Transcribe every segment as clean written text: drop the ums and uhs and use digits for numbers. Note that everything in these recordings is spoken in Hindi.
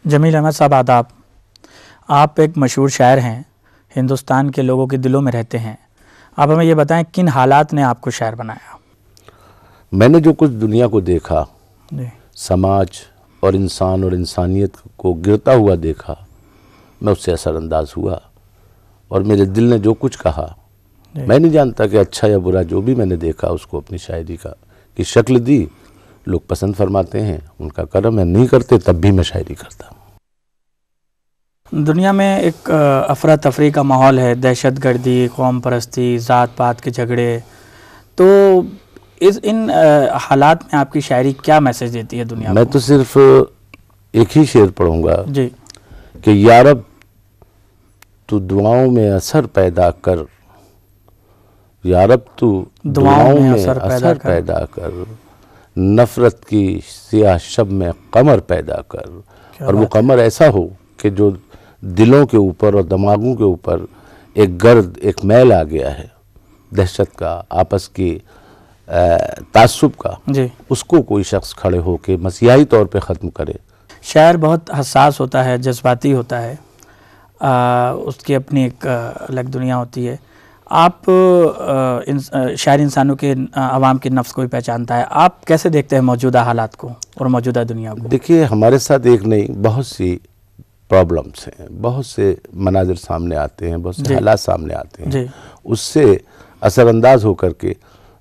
जमील अहमद साहब आदाब। आप एक मशहूर शायर हैं, हिंदुस्तान के लोगों के दिलों में रहते हैं। आप हमें ये बताएं किन हालात ने आपको शायर बनाया? मैंने जो कुछ दुनिया को देखा, जी समाज और इंसान और इंसानियत को गिरता हुआ देखा, मैं उससे असरअंदाज हुआ और मेरे दिल ने जो कुछ कहा, मैं नहीं जानता कि अच्छा या बुरा, जो भी मैंने देखा उसको अपनी शायरी का की शक्ल दी। लोग पसंद फरमाते हैं, उनका कर्म है, नहीं करते तब भी मैं शायरी करता हूँ। दुनिया में एक अफरा तफरी का माहौल है, दहशत गर्दी, कौम परस्ती, ज़ात पात के झगड़े। तो इन हालात में आपकी शायरी क्या मैसेज देती है दुनिया मैं को? तो सिर्फ एक ही शेर पढ़ूंगा जी कि या रब तू दुआओं में असर पैदा कर, या रब तू दुआओं में असर पैदा कर, नफरत की सियाह शब में कमर पैदा कर। और वो कमर ऐसा हो कि जो दिलों के ऊपर और दिमागों के ऊपर एक गर्द, एक मैल आ गया है दहशत का, आपस की तासुब का, जी, उसको कोई शख्स खड़े हो के मसीहाई तौर पे ख़त्म करे। शायर बहुत हसास होता है, जज्बाती होता है, उसकी अपनी एक अलग दुनिया होती है। आप शायर इंसानों के, आवाम के नफ्स को भी पहचानता है। आप कैसे देखते हैं मौजूदा हालात को और मौजूदा दुनिया को? देखिए, हमारे साथ एक नहीं, बहुत सी प्रॉब्लम्स हैं, बहुत से मनाजिर सामने आते हैं, बहुत से हालात सामने आते हैं। उससे असरअंदाज होकर के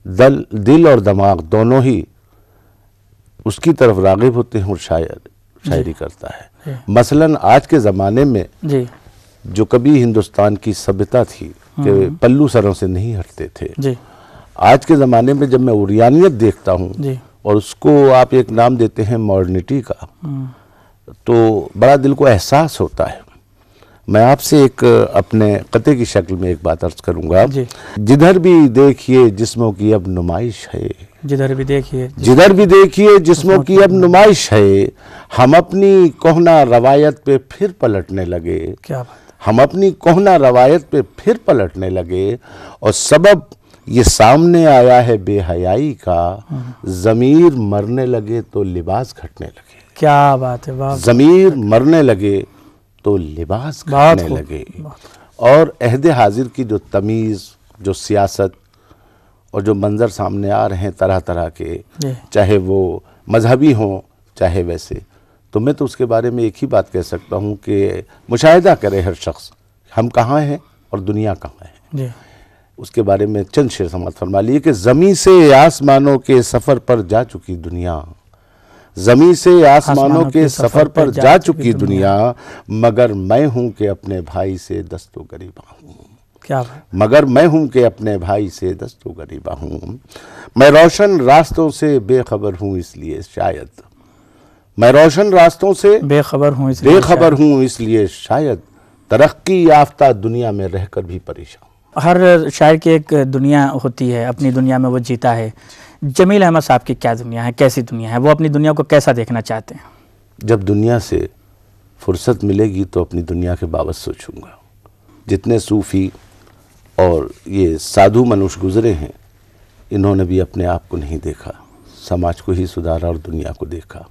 दिल और दिमाग दोनों ही उसकी तरफ राग़िब होते हैं और शायरी करता है। मसलन आज के ज़माने में जो कभी हिंदुस्तान की सभ्यता थी कि पल्लू सरों से नहीं हटते थे, आज के ज़माने में जब मैं उरियानियत देखता हूँ और उसको आप एक नाम देते हैं मॉडर्निटी का, तो बड़ा दिल को एहसास होता है। मैं आपसे एक अपने कते की शक्ल में एक बात अर्ज करूंगा। जिधर भी देखिए जिस्मों की अब नुमाइश है, जिधर भी देखिए जिस्मों की अब नुमाइश है। हम अपनी कोहना रवायत पे फिर पलटने लगे, क्या बात? हम अपनी कोहना रवायत पे फिर पलटने लगे और सबब ये सामने आया है बेहयाई का। ज़मीर मरने लगे तो लिबास घटने लगे। क्या बात है, ज़मीर मरने लगे तो लिबास घटने लगे। और अहद हाजिर की जो तमीज़, जो सियासत और जो मंज़र सामने आ रहे हैं तरह तरह के, चाहे वो मजहबी हों चाहे वैसे, तो मैं तो उसके बारे में एक ही बात कह सकता हूँ कि मुशाहिदा करे हर शख्स, हम कहाँ हैं और दुनिया कहाँ है। उसके बारे में चंद शेर समाअत फरमा लिए कि ज़मीं से आसमानों के सफ़र पर जा चुकी दुनिया, ज़मीं से आसमानों के सफ़र पर जा चुकी दुनिया, मगर मैं हूँ कि अपने भाई से दस्तो गरीबा हूँ। क्या? मगर मैं हूँ कि अपने भाई से दस्तो गरीबा हूँ। मैं रोशन रास्तों से बेखबर हूँ इसलिए शायद, मैं रोशन रास्तों से बेखबर हूँ इसलिए शायद, तरक्की याफ्ता दुनिया में रहकर भी परेशान। हर शायर की एक दुनिया होती है, अपनी दुनिया में वो जीता है। जमील अहमद साहब की क्या दुनिया है, कैसी दुनिया है? वो अपनी दुनिया को कैसा देखना चाहते हैं? जब दुनिया से फुर्सत मिलेगी तो अपनी दुनिया के बाबत सोचूंगा। जितने सूफ़ी और ये साधु मनुष्य गुजरे हैं, इन्होंने भी अपने आप को नहीं देखा, समाज को ही सुधारा और दुनिया को देखा।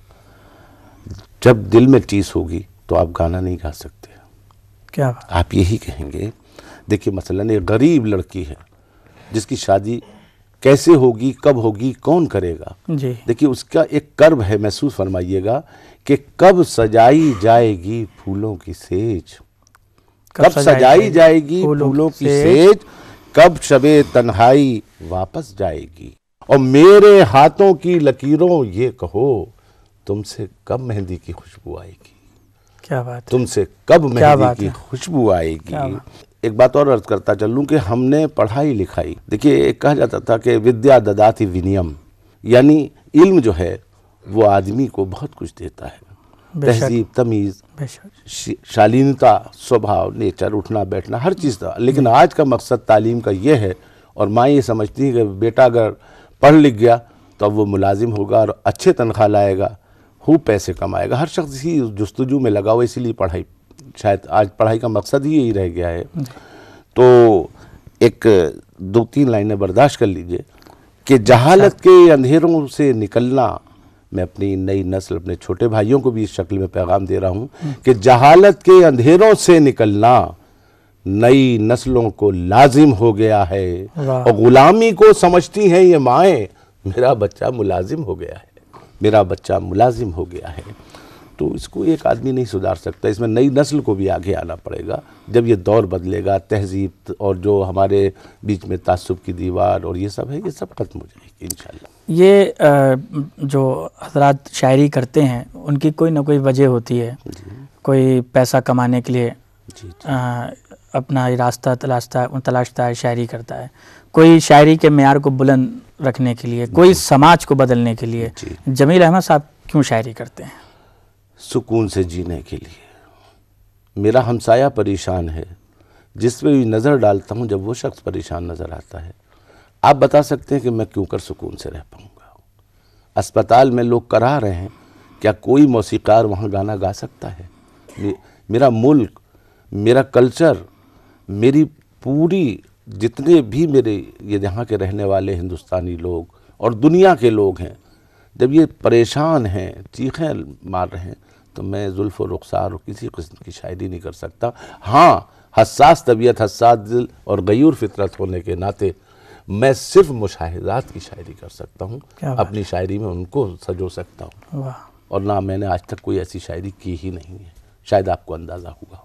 जब दिल में टीस होगी तो आप गाना नहीं गा सकते। क्या आप यही कहेंगे। देखिए, मसलन एक गरीब लड़की है जिसकी शादी कैसे होगी, कब होगी, कौन करेगा? देखिए, उसका एक कर्ब है, महसूस फरमाइएगा कि कब सजाई जाएगी फूलों की सेज, कब सजाई जाएगी फूलों की सेज, कब शबे तन्हाई वापस जाएगी। और मेरे हाथों की लकीरों ये कहो, तुमसे कब मेहंदी की खुशबू आएगी। क्या बात? तुमसे कब मेहंदी की खुशबू आएगी। एक बात और अर्ज करता चलूं कि हमने पढ़ाई लिखाई, देखिए कहा जाता था कि विद्या ददाति विनियम, यानी इल्म जो है वो आदमी को बहुत कुछ देता है, तहजीब, तमीज़, शालीनता, स्वभाव, नेचर, उठना बैठना, हर चीज़ था। लेकिन आज का मकसद तालीम का ये है, और माँ ये समझती है कि बेटा अगर पढ़ लिख गया तो अब वो मुलाजिम होगा और अच्छे तनख्वाह लाएगा, खूब पैसे कमाएगा। हर शख्स ही जुस्तजू में लगा हुआ, इसीलिए पढ़ाई, शायद आज पढ़ाई का मकसद ही यही रह गया है। तो एक 2-3 लाइनें बर्दाश्त कर लीजिए कि जहालत के अंधेरों से निकलना मैं अपनी नई नस्ल, अपने छोटे भाइयों को भी इस शक्ल में पैगाम दे रहा हूँ कि जहालत के अंधेरों से निकलना नई नस्लों को लाजिम हो गया है। और गुलामी को समझती हैं ये माएँ, मेरा बच्चा मुलाजिम हो गया है, मेरा बच्चा मुलाजिम हो गया है। तो इसको एक आदमी नहीं सुधार सकता, इसमें नई नस्ल को भी आगे आना पड़ेगा। जब ये दौर बदलेगा, तहजीब और जो हमारे बीच में तासुब की दीवार और ये सब है, ये सब खत्म हो जाएगी इंशाल्लाह। ये जो हजरात शायरी करते हैं उनकी कोई ना कोई वजह होती है, कोई पैसा कमाने के लिए अपना रास्ता तलाशता है, शायरी करता है, कोई शायरी के मेयार को बुलंद रखने के लिए, कोई समाज को बदलने के लिए। जमील अहमद साहब क्यों शायरी करते हैं? सुकून से जीने के लिए। मेरा हमसाया परेशान है, जिस पे भी नज़र डालता हूँ जब वो शख्स परेशान नज़र आता है, आप बता सकते हैं कि मैं क्यों कर सुकून से रह पाऊँगा? अस्पताल में लोग करा रहे हैं, क्या कोई मौसीकार वहाँ गाना गा सकता है? मेरा मुल्क, मेरा कल्चर, मेरी पूरी जितने भी मेरे ये यहाँ के रहने वाले हिंदुस्तानी लोग और दुनिया के लोग हैं, जब ये परेशान हैं, चीखें मार रहे हैं, तो मैं जुल्फ़ और रुखसार और किसी किस्म की शायरी नहीं कर सकता। हाँ, हसास तबीयत, हसास दिल और गयूर फितरत होने के नाते मैं सिर्फ मुशाहिदात की शायरी कर सकता हूँ, अपनी शायरी में उनको सजो सकता हूँ। और ना मैंने आज तक कोई ऐसी शायरी की ही नहीं है, शायद आपको अंदाज़ा हुआ हो।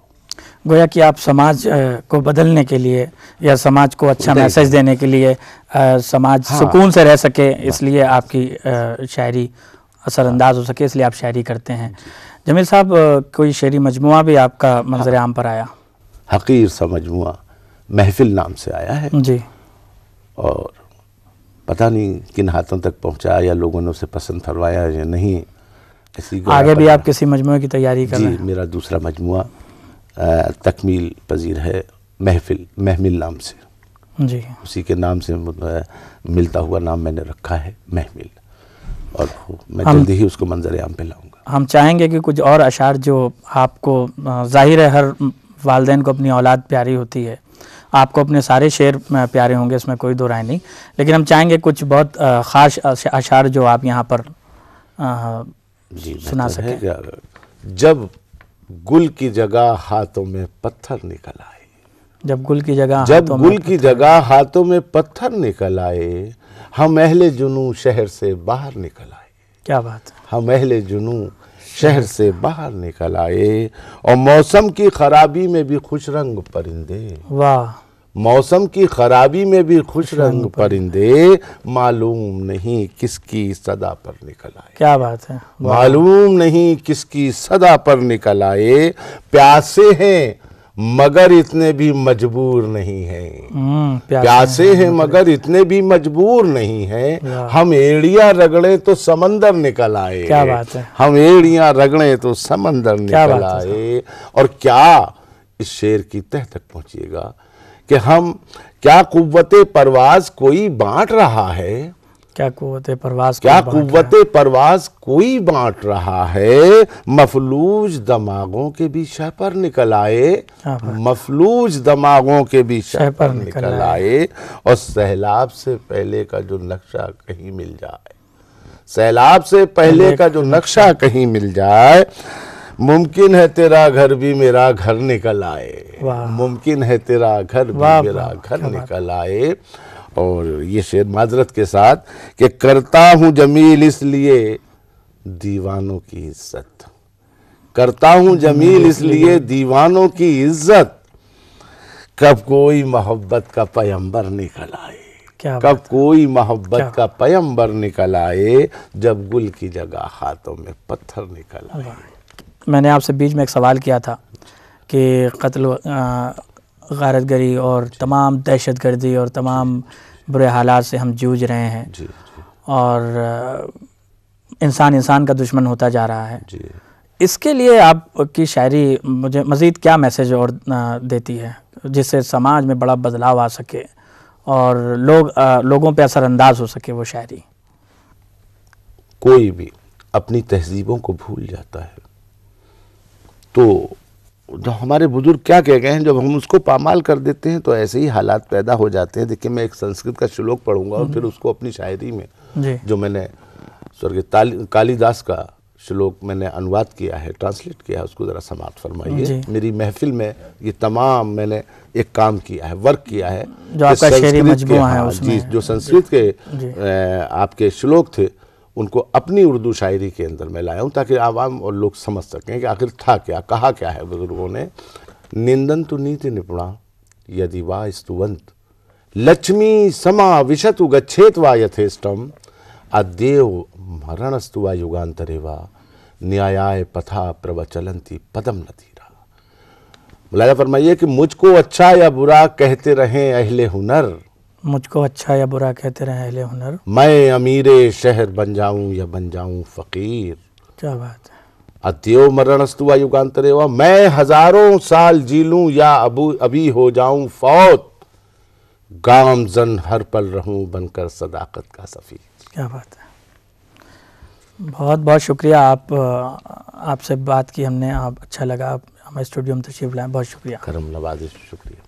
गोया कि आप समाज को बदलने के लिए या समाज को अच्छा मैसेज देने के लिए, समाज सुकून से रह सके, इसलिए आपकी शायरी असरअंदाज हो सके, इसलिए आप शायरी करते हैं। जमील साहब, कोई शेरी मजमुआ भी आपका मंजर आम पर आया? हकीर सा मजमुआ महफिल नाम से आया है जी, और पता नहीं किन हाथों तक पहुंचा या लोगों ने उसे पसंद फरमाया या नहीं। आगे भी आप किसी मजमुए की तैयारी कर रहे हैं? मेरा दूसरा मजमुआ तकमील पजीर है, महमिल नाम से जी, उसी के नाम से मिलता हुआ नाम मैंने रखा है, महमिल, और मैं जल्दी ही उसको मंजर आम पे लाऊंगा। हम चाहेंगे कि कुछ और अशार जो आपको, जाहिर है हर वालिदैन को अपनी औलाद प्यारी होती है, आपको अपने सारे शेर प्यारे होंगे, इसमें कोई दो राय नहीं, लेकिन हम चाहेंगे कुछ बहुत ख़ास अशार जो आप यहाँ पर सुना सकें। जब गुल की जगह हाथों में पत्थर निकल आए, जब गुल की जगह हाथों में पत्थर निकल आए, हम अहले जुनू शहर से बाहर निकल आए। क्या बात है। हम अहले जुनू शहर से बाहर निकल आए, और मौसम की खराबी में भी खुश रंग परिंदे, वाह, मौसम की खराबी में भी खुश रंग परिंदे, मालूम नहीं किसकी सदा पर निकल आए। क्या बात है। मालूम नहीं किसकी सदा पर निकल आए, प्यासे हैं मगर इतने भी मजबूर नहीं हैं, प्यासे हैं मगर इतने भी मजबूर नहीं हैं, हम एड़ियां रगड़े तो समंदर निकल आए। क्या बात है। हम एड़ियां रगड़े तो समंदर निकल आए। और क्या इस शेर की तह तक पहुंचिएगा कि हम, क्या कुव्वते परवाज कोई बांट रहा है, क्या कुव्वते परवाज, क्या कुव्वते परवाज कोई बांट रहा है, मफलूज दमागों के भी शह पर निकल आए, मफलूज दमागों के भी शह पर निकल आए, और सैलाब से पहले का जो नक्शा कहीं मिल जाए, सैलाब से पहले का जो नक्शा कहीं मिल जाए, मुमकिन है तेरा घर भी मेरा घर निकल आए, मुमकिन है तेरा घर भी मेरा घर निकल आए। और ये शेर माजरत के साथ कि करता हूँ जमील इसलिए दीवानों की इज्जत, करता हूँ जमील इसलिए दीवानों की इज्जत, कब कोई मोहब्बत का पैगंबर निकल आए, कब कोई मोहब्बत का पैगंबर निकल आए, जब गुल की जगह हाथों में पत्थर निकल आए। मैंने आपसे बीच में एक सवाल किया था कि कत्ल, गारतगरी और तमाम दहशतगर्दी और तमाम बुरे हालात से हम जूझ रहे हैं, जी, और इंसान का दुश्मन होता जा रहा है जी। इसके लिए आपकी शायरी मुझे मज़ीद क्या मैसेज और देती है, जिससे समाज में बड़ा बदलाव आ सके और लोगों पे असरअंदाज हो सके वो शायरी? कोई भी अपनी तहजीबों को भूल जाता है, तो जो हमारे बुजुर्ग क्या कह गए हैं, जब हम उसको पामाल कर देते हैं तो ऐसे ही हालात पैदा हो जाते हैं। देखिए, मैं एक संस्कृत का श्लोक पढ़ूंगा और फिर उसको अपनी शायरी में, जो मैंने स्वर्गीय कालिदास का श्लोक मैंने अनुवाद किया है, ट्रांसलेट किया है, उसको ज़रा समाप्त फरमाइए। मेरी महफिल में ये तमाम मैंने एक काम किया है, वर्क किया है, जो आपका शेरी मजमूआ है उसमें, जो संस्कृत के आपके श्लोक थे उनको अपनी उर्दू शायरी के अंदर मैं लाया हूँ, ताकि आवाम और लोग समझ सकें कि आखिर था क्या, कहा क्या है बुजुर्गों ने। निंदन्तु नीति निपुणा यदि वा स्तुवंत, लक्ष्मी समा विशतु गच्छेत वा यथेष्टम, अद्येव मरणस्तु वा युगांतरे वा, न्यायाय पथा प्रवचलंती पदम नतीरा। मुलाजा फरमाइए कि मुझको अच्छा या बुरा कहते रहें अहले हुनर, मुझको अच्छा या बुरा कहते रहें अहले हुनर, मैं अमीरे शहर बन जाऊं या बन जाऊं फकीर। क्या बात है। अद्यो मरणस्तु वा युगांतरे वा, मैं हजारों साल जी लूं या अभी हो जाऊं फौत, गामजन हर पल रहूं बनकर सदाकत का सफीर। क्या बात है। बहुत बहुत शुक्रिया, आपसे बात की हमने, आप अच्छा लगा, आप हमारे स्टूडियो में तशरीफ लाए, बहुत शुक्रिया। करम नवाज़िश, शुक्रिया।